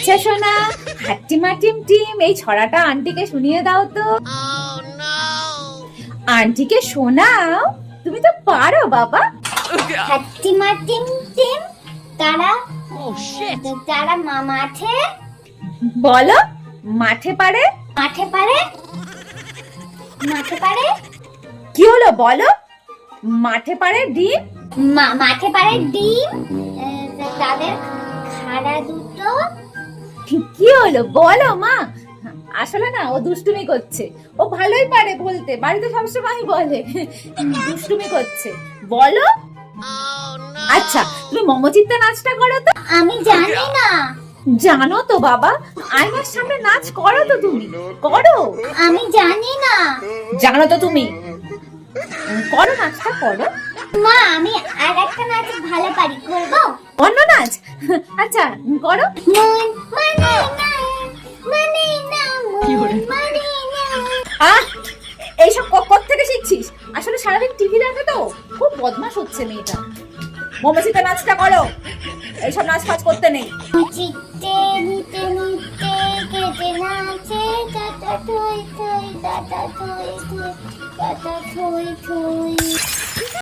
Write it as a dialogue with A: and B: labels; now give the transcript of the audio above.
A: আচ্ছা সোনা, হাট্টিমা team team এই ছড়াটা আন্টিকে শুনিয়ে দাও তো। আন্টিকে শোনাও, তুমি তো পারো বাবা।
B: হাট্টিমা টিম টিম তারা তারা মাঠে
A: বলো, মাঠে পারে।
B: মাঠে পারে মাঠে পারে
A: কি হলো বলো? মাঠে পারে ডিম।
B: মাঠে পারে ডিম, তাদের খাড়া দুটো।
A: কি হলো বলো মা? আসলে না ও দুষ্টুমি করছে, ও ভালোই পারে বলতে, বাড়িতে সবসময় বলে দুষ্টুমি করছে। বলো। আচ্ছা তুমি মমচিত্তে নাচটা করো তো।
B: আমি জানি না।
A: জানো তো বাবা, আয়নার সামনে নাচ করো তো তুমি, করো।
B: আমি জানি না
A: জানো তো তুমি, করো নাচটা করো।
B: মা, আমি আর একটা নাচ ভালো পারি, করবো?
A: অন্য নাচ? আচ্ছা করো।
B: মন মানে না, মানে না, মন মানে না।
A: আহ, এইসব থেকে শিখছিস? আসলে সারাদিন টিভি দেখে তো, খুব বদমাশ হচ্ছে মেয়েটা। মমচিতে নাচটা করো, এইসব নাচ ফাচ করতে নেই।
B: চিত্তে নিতে নিতে কেটে নাচে টাটা থই থই, টাটা থই থই, টাটা থই থই।